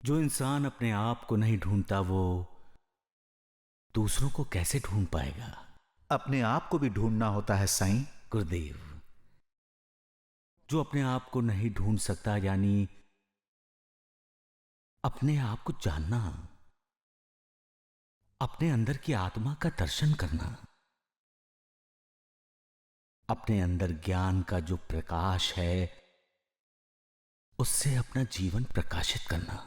जो इंसान अपने आप को नहीं ढूंढता वो दूसरों को कैसे ढूंढ पाएगा? अपने आप को भी ढूंढना होता है साईं। गुरुदेव, जो अपने आप को नहीं ढूंढ सकता यानी अपने आप को जानना, अपने अंदर की आत्मा का दर्शन करना, अपने अंदर ज्ञान का जो प्रकाश है उससे अपना जीवन प्रकाशित करना।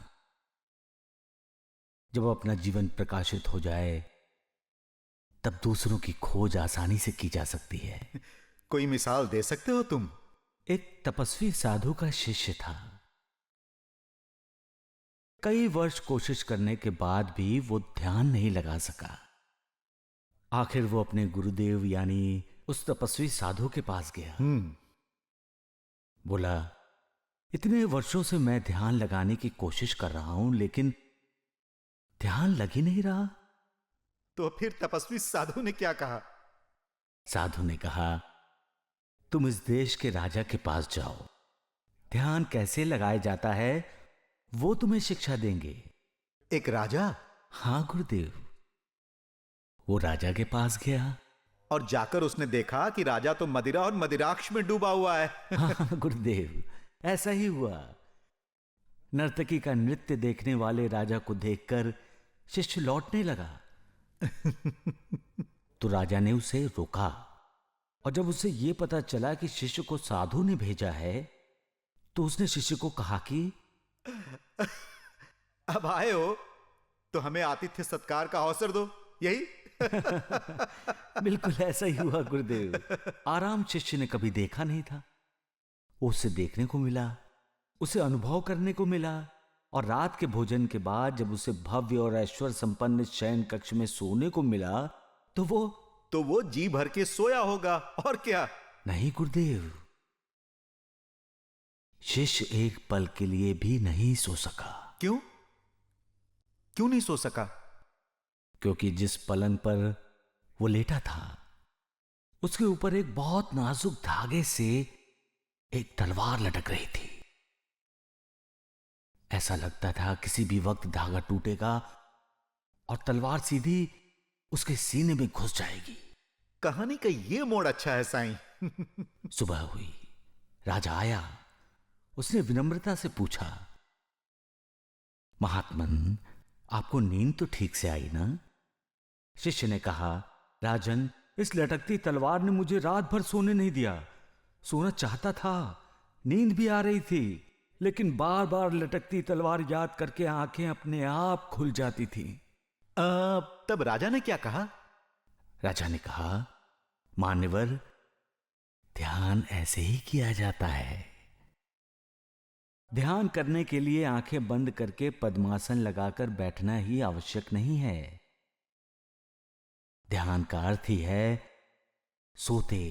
जब अपना जीवन प्रकाशित हो जाए तब दूसरों की खोज आसानी से की जा सकती है। कोई मिसाल दे सकते हो तुम? एक तपस्वी साधु का शिष्य था। कई वर्ष कोशिश करने के बाद भी वो ध्यान नहीं लगा सका। आखिर वो अपने गुरुदेव यानी उस तपस्वी साधु के पास गया। बोला, इतने वर्षों से मैं ध्यान लगाने की कोशिश कर रहा हूं लेकिन ध्यान लग ही नहीं रहा। तो फिर तपस्वी साधु ने क्या कहा? साधु ने कहा, तुम इस देश के राजा के पास जाओ, ध्यान कैसे लगाया जाता है वो तुम्हें शिक्षा देंगे। एक राजा? हाँ गुरुदेव। वो राजा के पास गया और जाकर उसने देखा कि राजा तो मदिरा और मदिराक्ष में डूबा हुआ है। हाँ गुरुदेव, ऐसा ही हुआ। नर्तकी का नृत्य देखने वाले राजा को देखकर शिष्य लौटने लगा। तो राजा ने उसे रोका और जब उसे यह पता चला कि शिष्य को साधु ने भेजा है तो उसने शिष्य को कहा कि अब आए हो तो हमें आतिथ्य सत्कार का अवसर दो, यही? बिल्कुल ऐसा ही हुआ गुरुदेव। आराम शिष्य ने कभी देखा नहीं था, उसे देखने को मिला, उसे अनुभव करने को मिला। और रात के भोजन के बाद जब उसे भव्य और ऐश्वर्य संपन्न शयन कक्ष में सोने को मिला तो वो जी भर के सोया होगा, और क्या? नहीं गुरुदेव, शिष्य एक पल के लिए भी नहीं सो सका। क्यों? क्यों नहीं सो सका? क्योंकि जिस पलंग पर वो लेटा था उसके ऊपर एक बहुत नाजुक धागे से एक तलवार लटक रही थी। ऐसा लगता था किसी भी वक्त धागा टूटेगा और तलवार सीधी उसके सीने में घुस जाएगी। कहानी का ये मोड़ अच्छा है साईं। सुबह हुई, राजा आया। उसने विनम्रता से पूछा, महात्मन, आपको नींद तो ठीक से आई ना? शिष्य ने कहा, राजन, इस लटकती तलवार ने मुझे रात भर सोने नहीं दिया। सोना चाहता था, नींद भी आ रही थी, लेकिन बार बार लटकती तलवार याद करके आंखें अपने आप खुल जाती थी। तब राजा ने क्या कहा? राजा ने कहा, मान्यवर, ध्यान ऐसे ही किया जाता है। ध्यान करने के लिए आंखें बंद करके पद्मासन लगाकर बैठना ही आवश्यक नहीं है। ध्यान का अर्थ ही है सोते,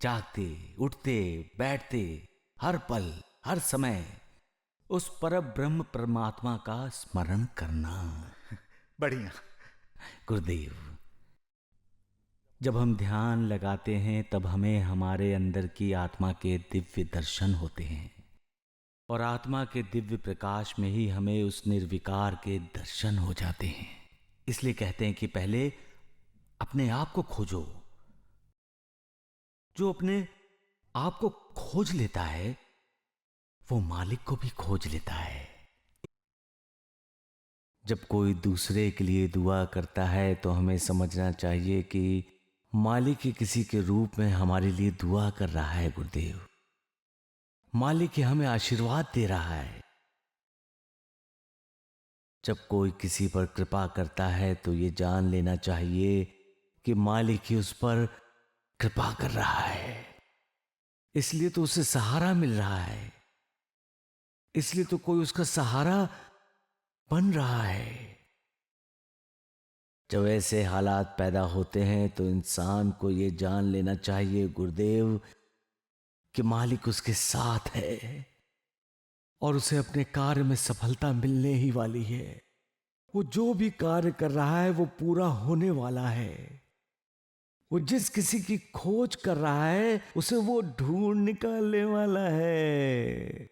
जागते, उठते, बैठते, हर पल, हर समय उस परम ब्रह्म परमात्मा का स्मरण करना। बढ़िया गुरुदेव, जब हम ध्यान लगाते हैं तब हमें हमारे अंदर की आत्मा के दिव्य दर्शन होते हैं और आत्मा के दिव्य प्रकाश में ही हमें उस निर्विकार के दर्शन हो जाते हैं। इसलिए कहते हैं कि पहले अपने आप को खोजो। जो अपने आप को खोज लेता है वो मालिक को भी खोज लेता है। जब कोई दूसरे के लिए दुआ करता है तो हमें समझना चाहिए कि मालिक ही किसी के रूप में हमारे लिए दुआ कर रहा है। गुरुदेव, मालिक ही हमें आशीर्वाद दे रहा है। जब कोई किसी पर कृपा करता है तो ये जान लेना चाहिए कि मालिक ही उस पर कृपा कर रहा है, इसलिए तो उसे सहारा मिल रहा है, इसलिए तो कोई उसका सहारा बन रहा है। जब ऐसे हालात पैदा होते हैं तो इंसान को यह जान लेना चाहिए गुरुदेव कि मालिक उसके साथ है और उसे अपने कार्य में सफलता मिलने ही वाली है। वो जो भी कार्य कर रहा है वो पूरा होने वाला है। वो जिस किसी की खोज कर रहा है उसे वो ढूंढ निकालने वाला है।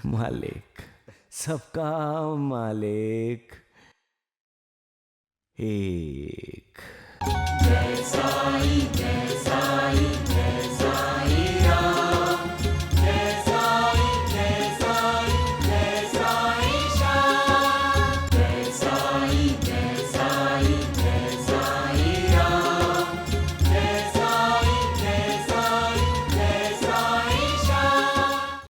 मालिक, सबका मालिक एक। जय साईं जय साईं।